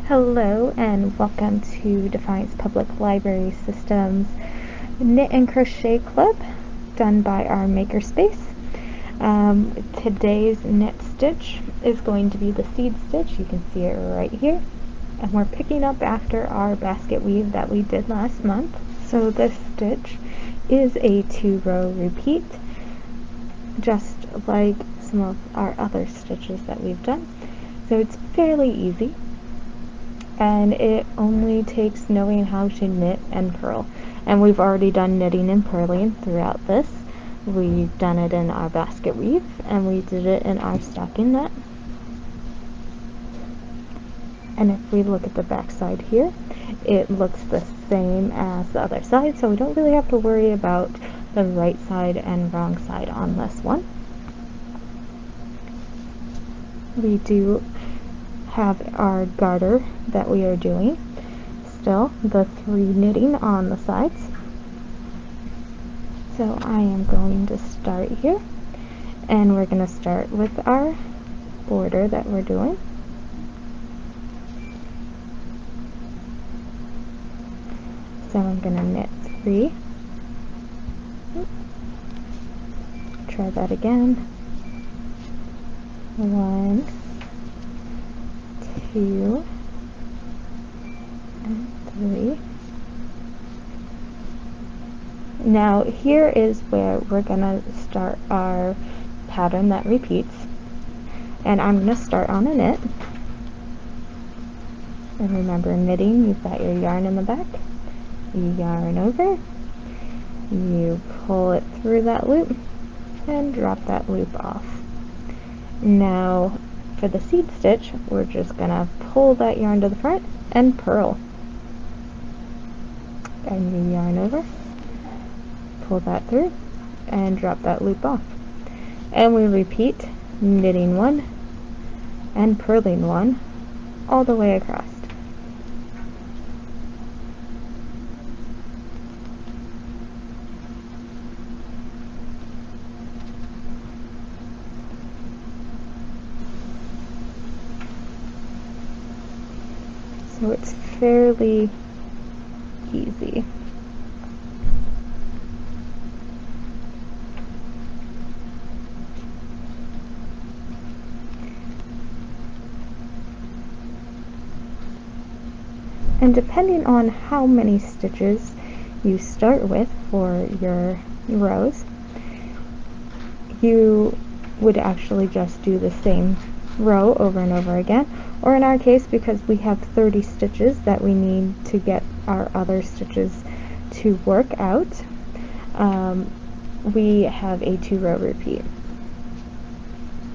Hello and welcome to Defiance Public Library System's Knit and Crochet Club done by our makerspace. Today's knit stitch is going to be the seed stitch. You can see it right here. And we're picking up after our basket weave that we did last month. So this stitch is a 2-row repeat, just like some of our other stitches that we've done. So it's fairly easy. And it only takes knowing how to knit and purl. And we've already done knitting and purling throughout this. We've done it in our basket weave, and we did it in our stocking knit. And if we look at the back side here, it looks the same as the other side, so we don't really have to worry about the right side and wrong side on this one. We do have our garter that we are doing, still the 3 knitting on the sides. So I am going to start here, and we're going to start with our border that we're doing. So I'm going to knit 3. Try that again. 1, 2, and 3. Now here is where we're gonna start our pattern that repeats, and I'm gonna start on a knit. And remember, knitting, you've got your yarn in the back, you yarn over, you pull it through that loop and drop that loop off. Now for the seed stitch, we're just gonna pull that yarn to the front and purl. And you yarn over, pull that through, and drop that loop off. And we repeat, knitting 1 and purling 1 all the way across. So it's fairly easy. And depending on how many stitches you start with for your rows, you would actually just do the same row over and over again. Or in our case, because we have 30 stitches that we need to get our other stitches to work out, we have a 2-row repeat.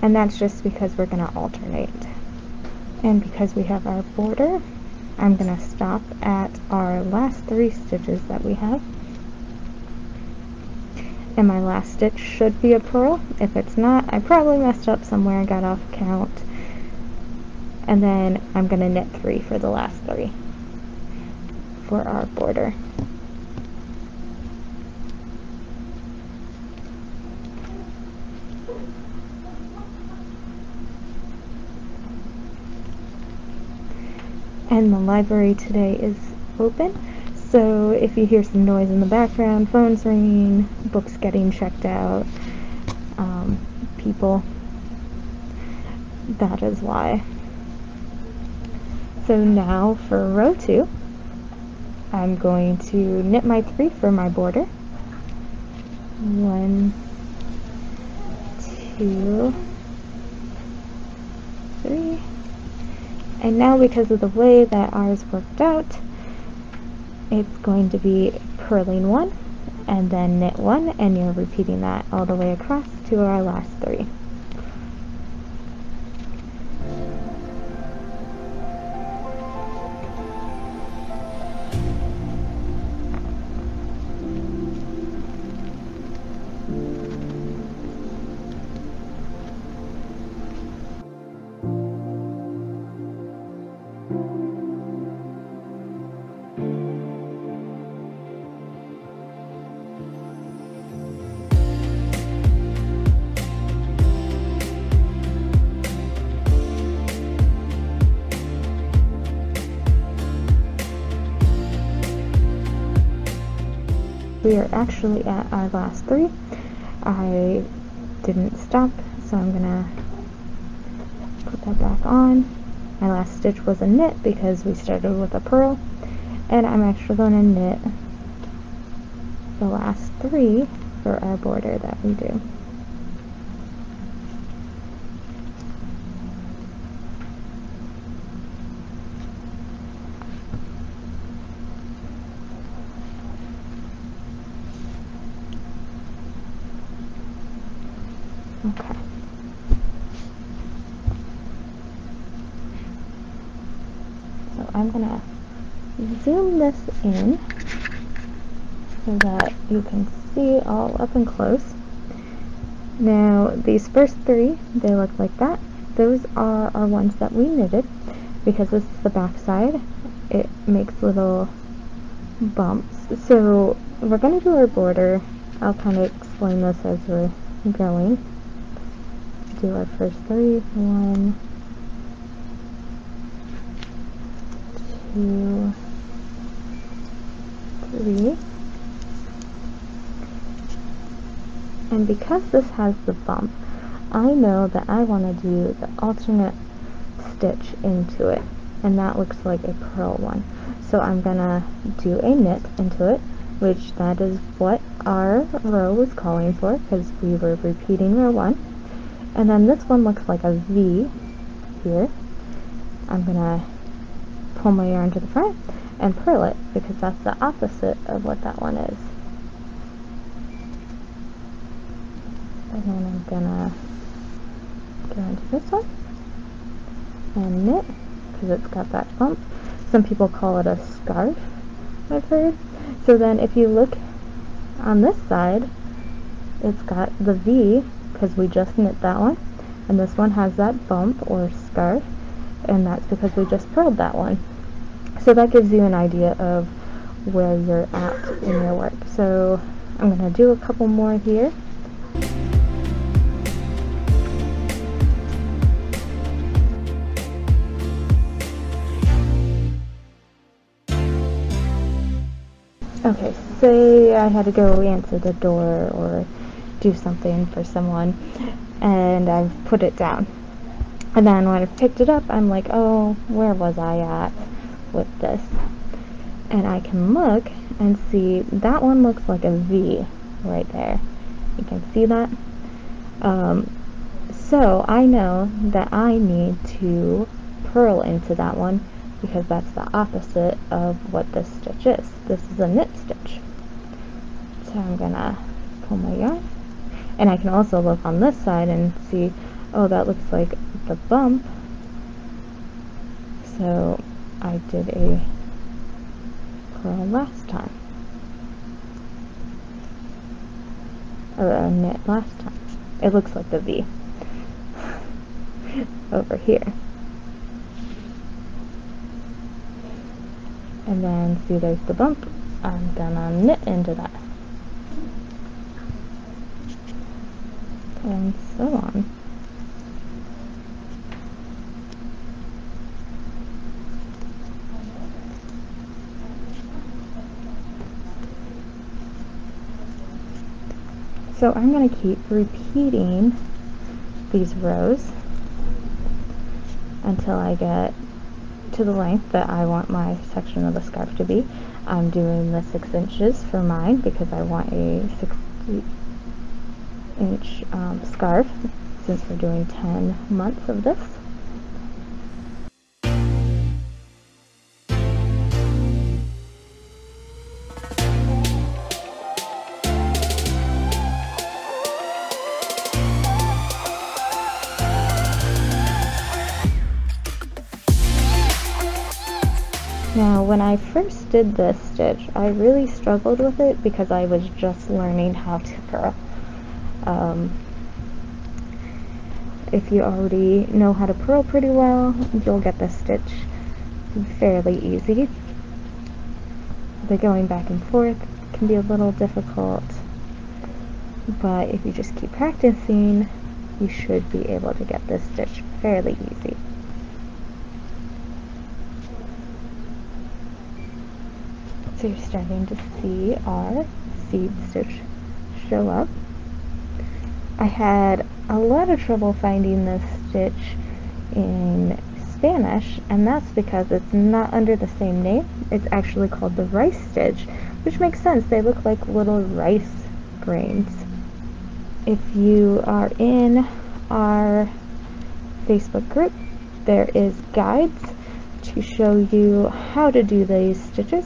And that's just because we're going to alternate. And because we have our border, I'm going to stop at our last 3 stitches that we have. And my last stitch should be a purl. If it's not, I probably messed up somewhere and got off count. And then I'm going to knit 3 for the last 3 for our border. And the library today is open, so if you hear some noise in the background, phones ringing, books getting checked out, people, that is why. So now for row 2, I'm going to knit my 3 for my border. 1, 2, 3. And now, because of the way that ours worked out, it's going to be purling 1 and then knit 1, and you're repeating that all the way across to our last 3. we are actually at our last 3. I didn't stop, so I'm gonna put that back on. My last stitch was a knit because we started with a purl, and I'm actually going to knit the last 3 for our border that we do. Okay. So I'm gonna zoom this in so that you can see all up and close. Now these first 3, they look like that. Those are our ones that we knitted. Because this is the back side, it makes little bumps. So we're gonna do our border. I'll kind of explain this as we're going. Do our first 3. 1, 2, 3. And because this has the bump, I know that I want to do the alternate stitch into it, and that looks like a purl one. So I'm gonna do a knit into it, which that is what our row was calling for, because we were repeating row 1. And then this one looks like a V here. I'm gonna pull my yarn to the front and purl it, because that's the opposite of what that one is. And then I'm gonna go into this one and knit, because it's got that bump. Some people call it a scarf, I've heard. So then if you look on this side, it's got the V, because we just knit that one, and this one has that bump or scarf, and that's because we just purled that one. So that gives you an idea of where you're at in your work. So I'm going to do a couple more here. Okay, say I had to go answer the door or do something for someone, and I've put it down. And then when I picked it up, I'm like, oh, where was I at with this? And I can look and see that one looks like a V right there. You can see that? So I know that I need to purl into that one, because that's the opposite of what this stitch is. This is a knit stitch. So I'm gonna pull my yarn, and I can also look on this side and see, oh, that looks like the bump. So I did a purl last time, or a knit last time. It looks like the V over here. And then see, there's the bump. I'm gonna knit into that, and so on. So I'm going to keep repeating these rows until I get to the length that I want my section of the scarf to be. I'm doing the 6 inches for mine because I want a 60-inch scarf, since we're doing 10 months of this. Now, when I first did this stitch, I really struggled with it because I was just learning how to purl. If you already know how to purl pretty well, you'll get this stitch fairly easy. The going back and forth can be a little difficult, but if you just keep practicing, you should be able to get this stitch fairly easy. So you're starting to see our seed stitch show up. I had a lot of trouble finding this stitch in Spanish, and that's because it's not under the same name. It's actually called the rice stitch, which makes sense. They look like little rice grains. If you are in our Facebook group, there is guides to show you how to do these stitches.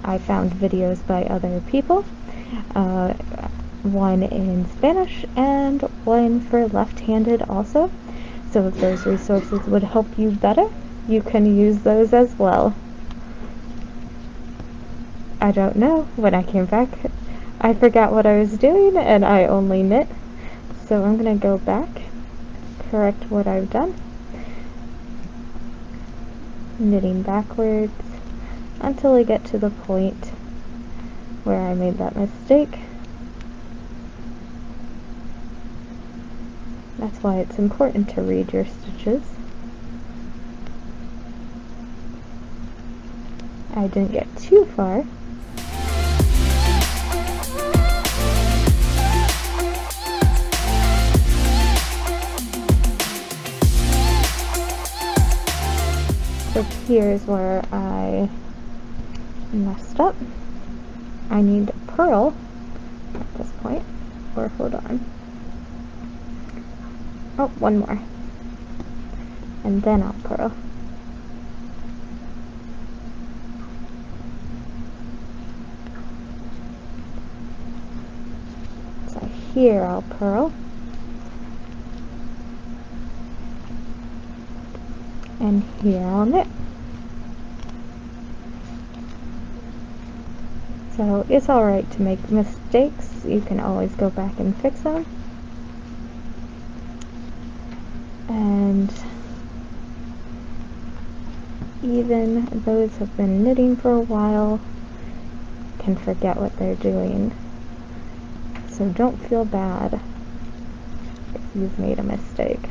I found videos by other people, one in Spanish and one for left-handed also. So if those resources would help you better, you can use those as well. I don't know, when I came back, I forgot what I was doing and I only knit. So I'm going to go back, correct what I've done, knitting backwards until I get to the point where I made that mistake. That's why it's important to read your stitches. I didn't get too far. So here's where I messed up. I need to purl at this point, or hold on. Oh, one more. And then I'll purl. So here I'll purl. And here I'll knit. So it's alright to make mistakes. You can always go back and fix them. And even those who've been knitting for a while can forget what they're doing. So don't feel bad if you've made a mistake.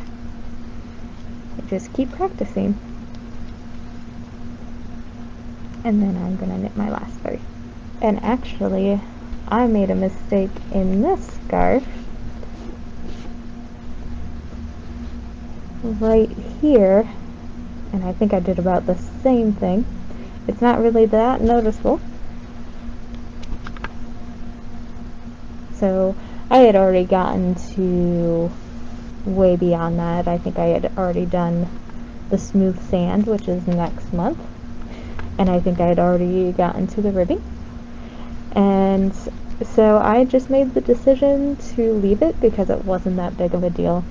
Just keep practicing. And then I'm going to knit my last 3. And actually, I made a mistake in this scarf right here, and I think I did about the same thing. It's not really that noticeable. So I had already gotten to way beyond that. I think I had already done the smooth sand, which is next month, and I think I had already gotten to the ribbing. And so I just made the decision to leave it because it wasn't that big of a deal.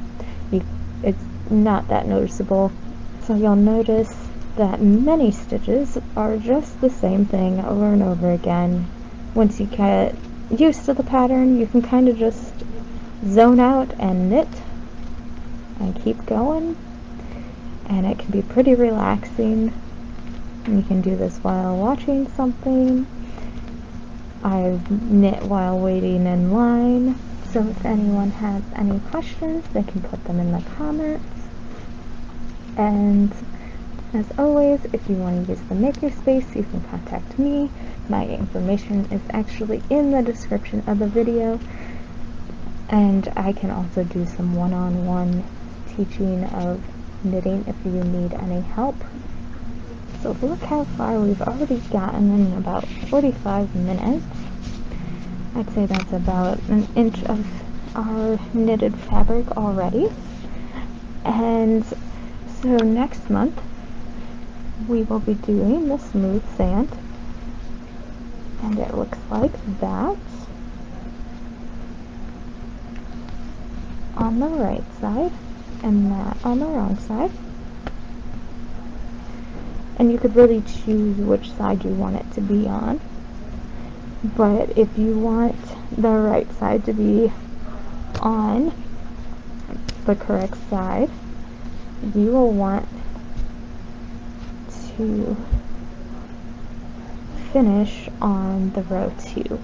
It's not that noticeable. So you'll notice that many stitches are just the same thing over and over again. Once you get used to the pattern, you can kind of just zone out and knit and keep going, and it can be pretty relaxing. You can do this while watching something. I've knit while waiting in line, so if anyone has any questions, they can put them in the comments. And as always, if you want to use the makerspace, you can contact me. My information is actually in the description of the video, and I can also do some one-on-one teaching of knitting if you need any help. So look how far we've already gotten in about 45 minutes. I'd say that's about an inch of our knitted fabric already. And so next month we will be doing the smooth sand, and it looks like that on the right side and that on the wrong side. And you could really choose which side you want it to be on. But if you want the right side to be on the correct side, you will want to finish on the row 2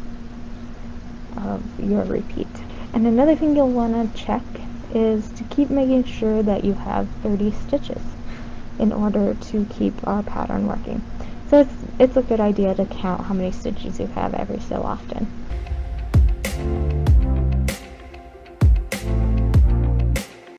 of your repeat. And another thing you'll want to check is to keep making sure that you have 30 stitches in order to keep our pattern working. So it's a good idea to count how many stitches you have every so often.